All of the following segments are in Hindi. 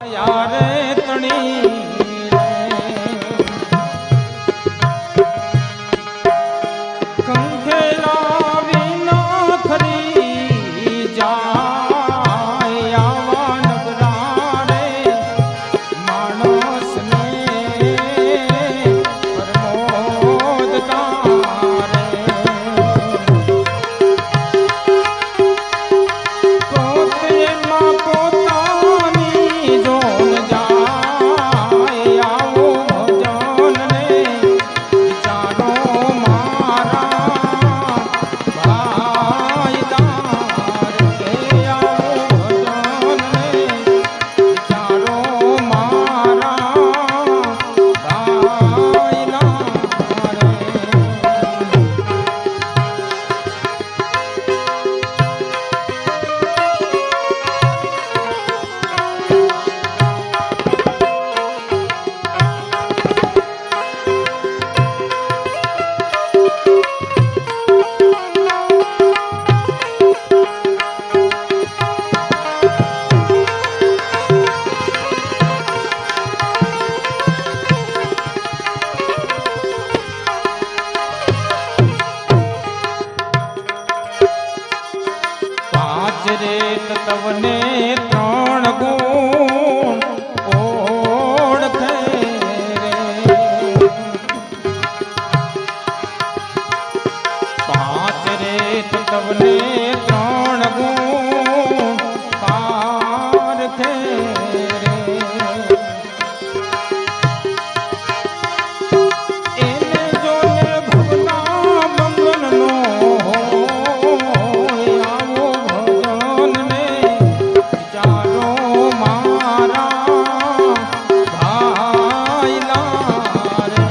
यारे तणी कंखेला विना खरी जाय आवा नगरा रे मानस ने प्रमोद तारे पोते मां पोतानी जोन जाय आवो भजन ने विचारो मारा भाई दार के आवो भजन ने विचारो मारा भाई दार पांच रेत तवने त्रण गुण ओळखे रे पांच रेत तवने त्रण गुण पारखे रे एने जोने भवना मंगलनो आवो भजन ने विचारो मारा भाई लारे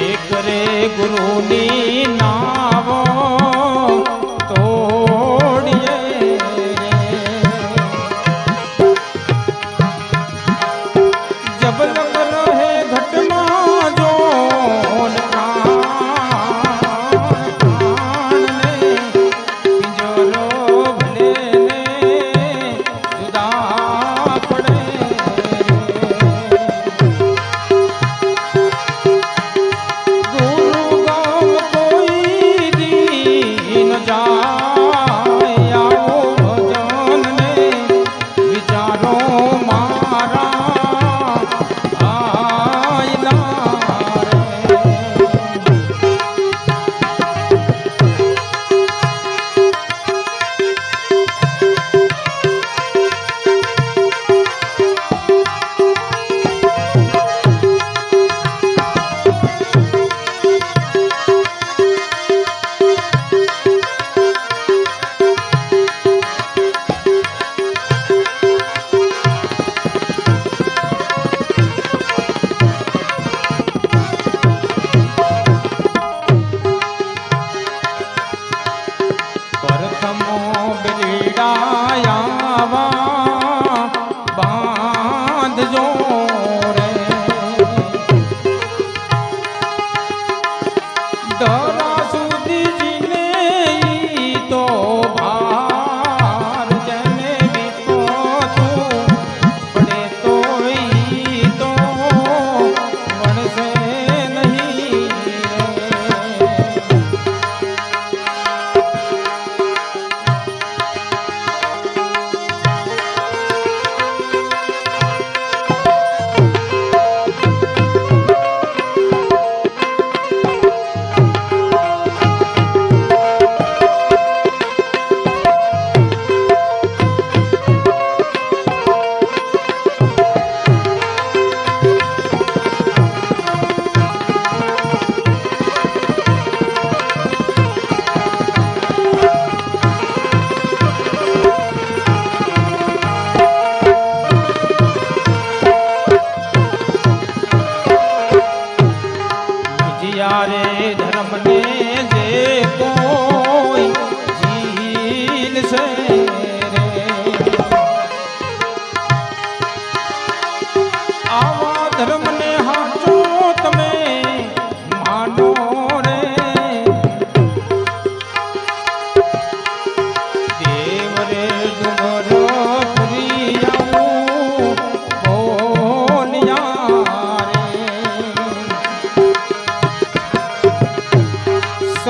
एक रे गुरुनी नावो तोड़िए जब लग रहे घटना जोन प्राण ने पिंजरो भले ने जुदा पड़े गुरु गाम कोई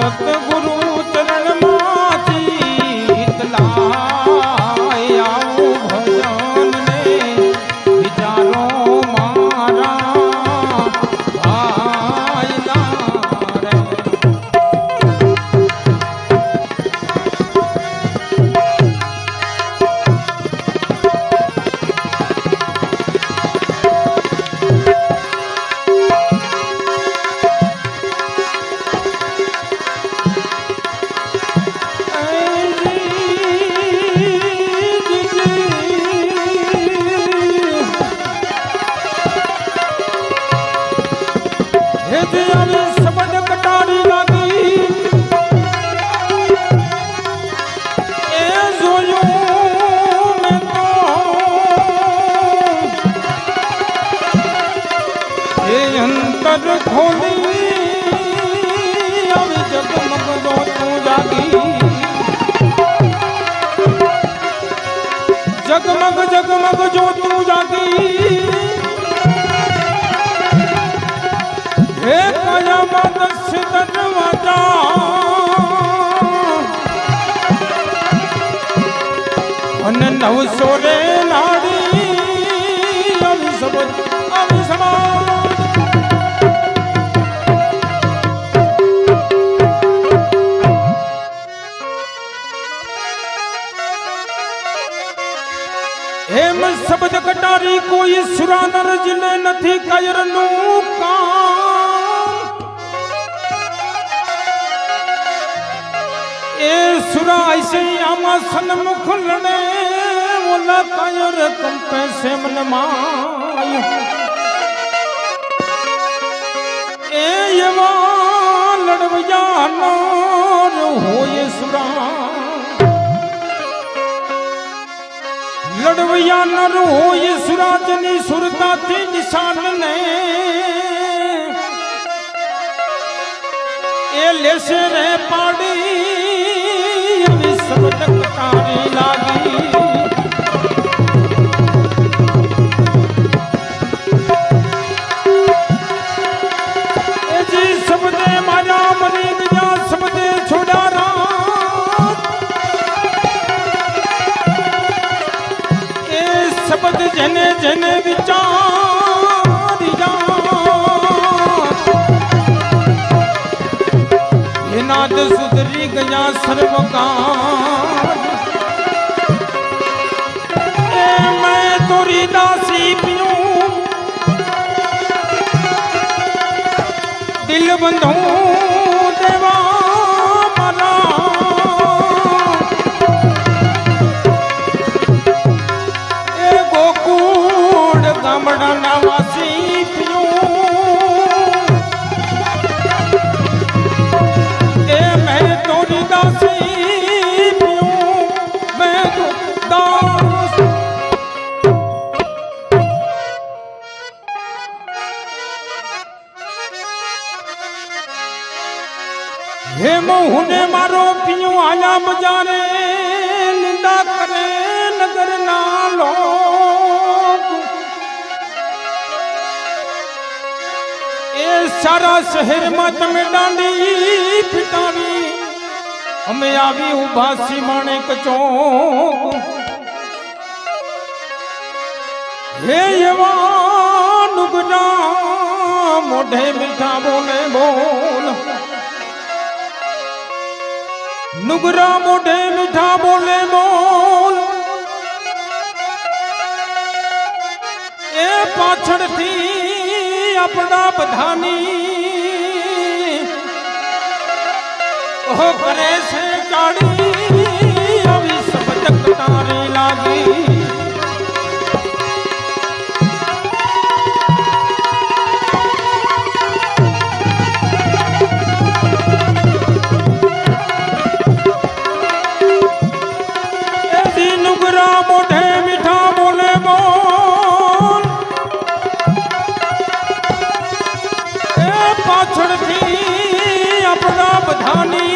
સતગુરુ ચરણમાંથી તલાય આવું ભજન ને વિચારો મારા ભાઈના રે. जगमग जगमग जो तू जागी हे कयामत से दरवाजा अन नवसो रे नाड़ी अभी समाज हेम शब्द कटारी कोई सुरानर जिले नहीं कायरनु काम ए सुरा ऐसे आमा सन्मुख लड़े बोला कायर कंपे से मन माय ए यवा लड़वया नर होए सुरा लड़वैया नर होए सुराजनी सुरता थी निशान ने ए लेसे रे पाड़ी अभी सब टकटारी लागी ए जी सब दे माया मरी गया सब दे छोड़ा शब्द जने जने विचारिया ये नाद सुधरी गया सर्वकाल ए मैं तोरी दासी पियूं दिल बंधू देवा मारा गामड़ा नवासी पियूं ए मैं तोरी दासी पियूं मैं तो दास हे मोहने मारो पियूं आया बजारे निंदा करे नगर नालो सारा शहर में तमे डांडी पिटावी हमें आवी उबासी माणेक चौक हे यवा नुगरा मोढे मीठा बोले बोल नुगरा मोढे मीठा बोले बोल ए पाछड़ थी अपना बधानी ओ करे से चाड़ी अभी सब टकटारी लागी ऐसी नुगरा मोढे मीठा बोले बोल पाछड़ थी अपना बधानी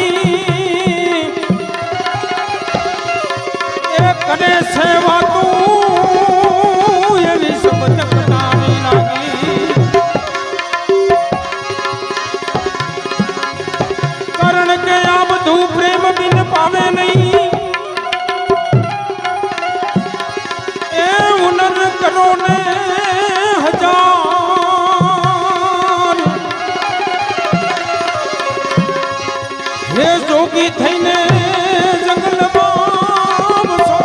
બધું પ્રેમ બિન પાવે નહીં એ હુનર કરો ને હજાર હે જોગી થઈને જંગલમાં વસો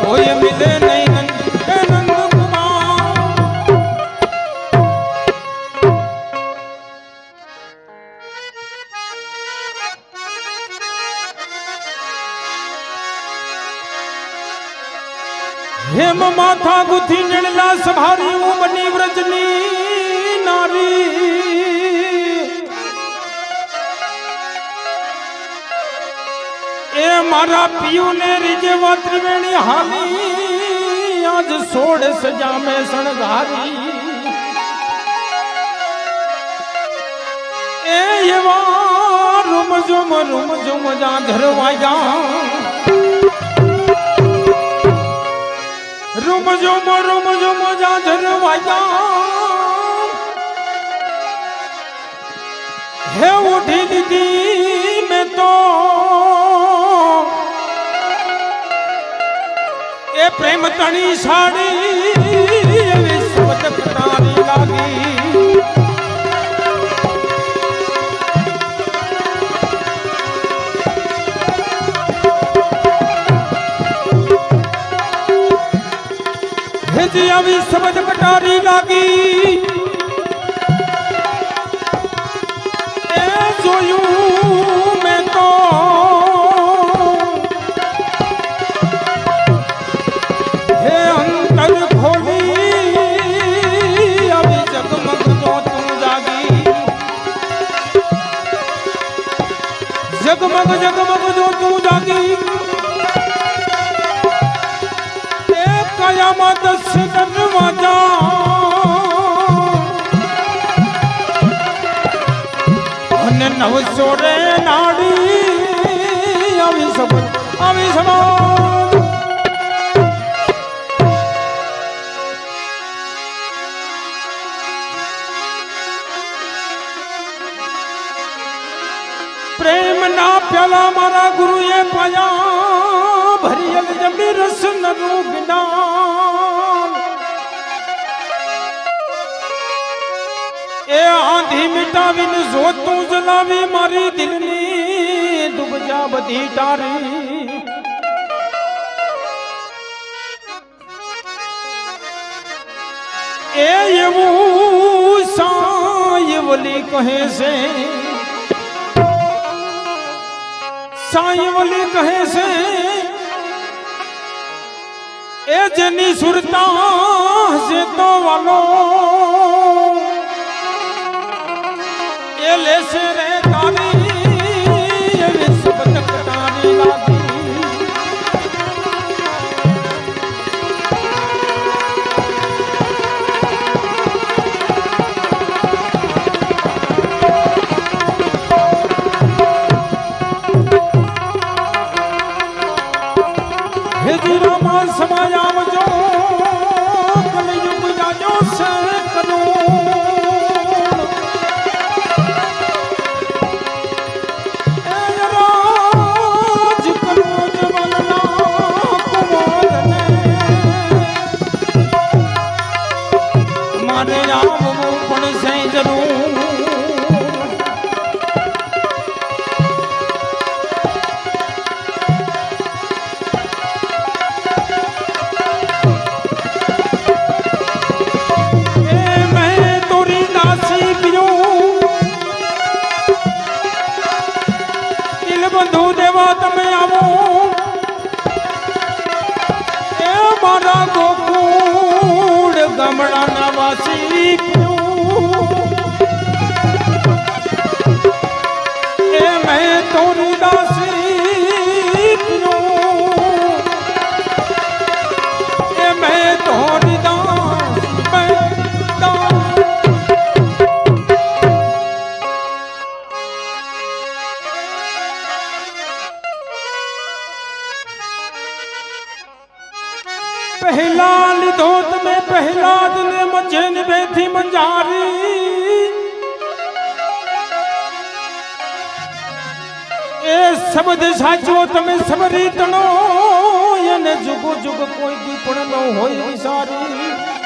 કોઈ મિલે નહીં નંદ हेम माथा गुथी निर्ला संभारी हूँ बनी व्रजनी नारी ए मारा पियू ने रिजेवा त्रिवेणी हाली आज सोड़ सजा में सणगारी ए ये रुम जुम जा झरवाया रुम जुम जा झरवाया है उठी दीदी मैं तो ए प्रेम तणी साड़ी विश्वत कटारी लागी अभी समझ कटारी लागी ए जोयू मैं तो हे अंतर खोली अभी जगमग जो तू जागी जगमग जो तू जागी कयामत से दरवाजा अन नव सोरे नाड़ी अभी सब प्रेम ना प्याला मारा गुरु ये पाया भरियल जमी रस नरू बिना ए आंधी मिटावी न जोतू जलावी मारी दिलनी डूब जा बधी टारी ए ये वो साईवली कहे से साईवली कहे से ए जनी सुरता से तो वालो ए ले से रे तारी ये विश्व कटारी लागी समायाम जो कलयुग जाजो से करो राज करो जवलना कुमार ने मारे आप वो पण से जरूर गमड़ा नवासी ए मैं तोरी दासी ए मैं तोरी पहला लिधोत में पहला दिन मझे बैठी मंजारी શબ્દ સાચો તમે સબરી તણો અને જુગો જુગ કોઈ દી પણ ન હોય વિસારી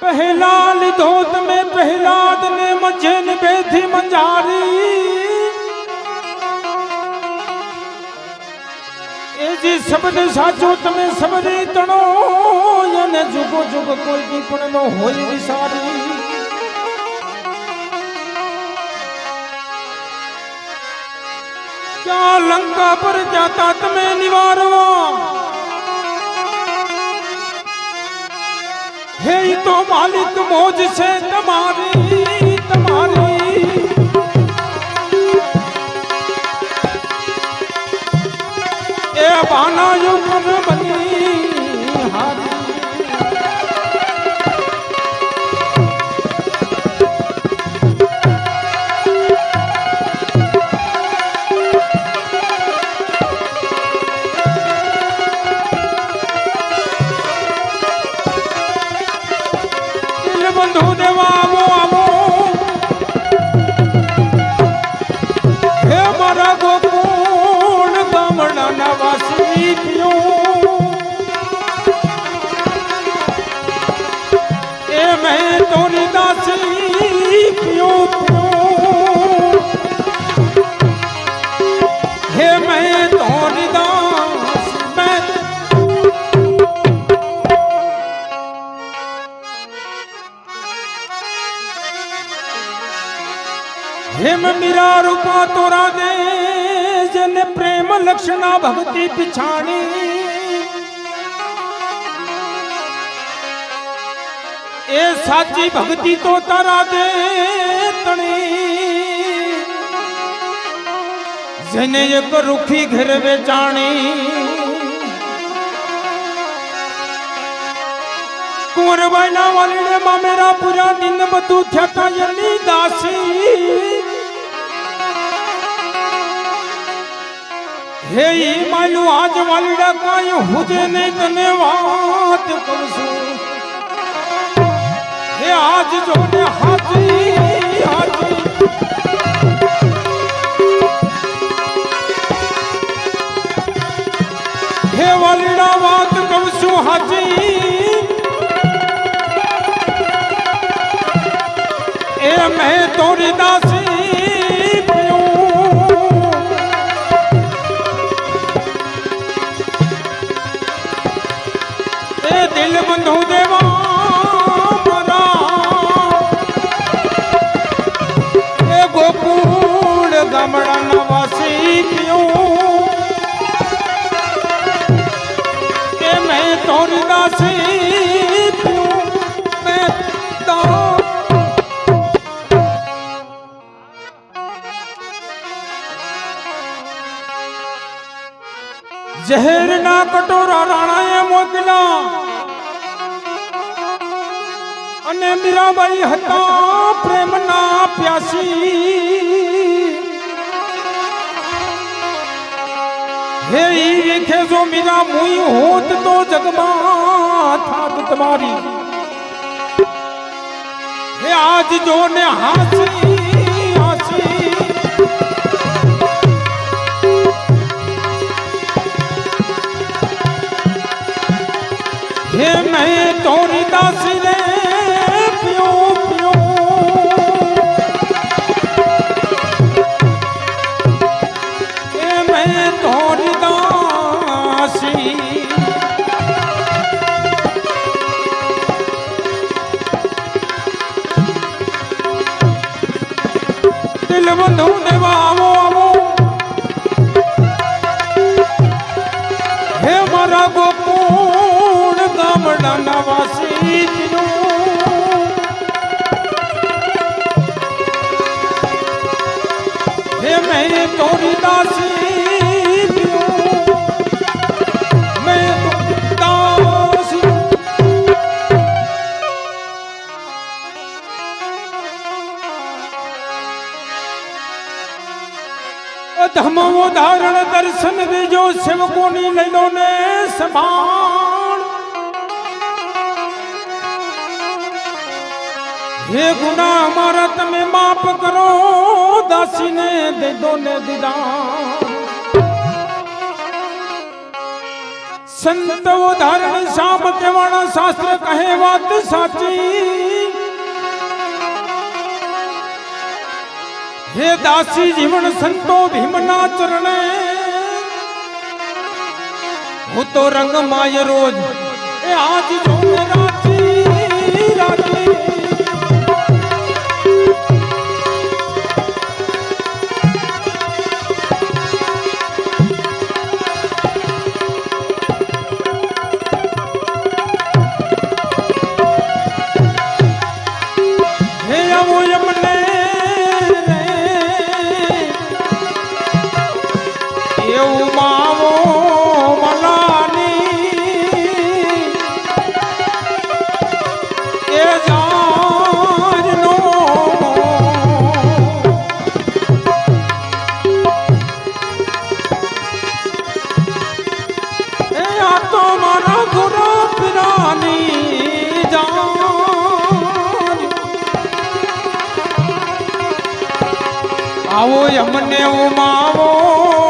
પહેલા લીધો તમે પહેલાદ ને મજે ને બેથી મંજારી એ જે શબ્દ સાચો તમે સબરી તણો અને જુગો જુગ કોઈ દી પણ ન હોય વિસારી ક્યાં લંકા પર જાતા તમે નિવારવા હે તો માલિક મોજ છે તમારી તમારી એ બાના ઉપર બની હારી બંધુ દેવા આવો આવો હે મારા ગોકુળ ગામડાના વાસી પીઓ એ મેં તોરી દાસી પીઓ હે મેં તોરી દાસ મેં हेम मीरा रूपा तोरा दे जने प्रेम लक्षणा भक्ति पिछाणी ए साची भक्ति तो तारा दे तणी जने एक रुखी घर वे जानी कुंवरबाई ना वालीने मां मेरा पूरा दिन बधु थया यनी दासी हे मायू आज वालीड़ा काई हुजे नहीं तने बात करसू हे आज जो ने हाजी हाजी हे वालीड़ा बात करसू हाजी ए मैं तोरी दासी दिल बंधु देवा मरा ए गोकुल गामड़ा नवासी पियो ए मैं तोरी दासी पियो मैं दा जहर ना कटोरा राणाए मोकला અને મીરાબાઈ હતા પ્રેમના પ્યાસી હે ઈ વિખે જો મીરા મુઈ હોત તો જગમાં થાત તમારી હે આજ જો ને હાસી હાસી હે મેં તોરી દાસી રે दिल बंधु देवा आवो आवो हे मारा गोकुल गामड़ा नवासी हे मैं तोरी दासी मैं दासी ધારણ દર્શન દેજો સેવકોની લઈ લો ને સંભાળ હે ગુના અમારા તમે માફ કરો દાસીને દે દો ને દીદાર સંત ઉદાહરણ શામ કેવાણા શાસ્ત્ર કહે વાત સાચી હે દાસી જીવન સંતો ભીમના ચરણે હું તો રંગ માય રોજ એ આજ જો રાજી રાજી આવો યમને ઉમાવો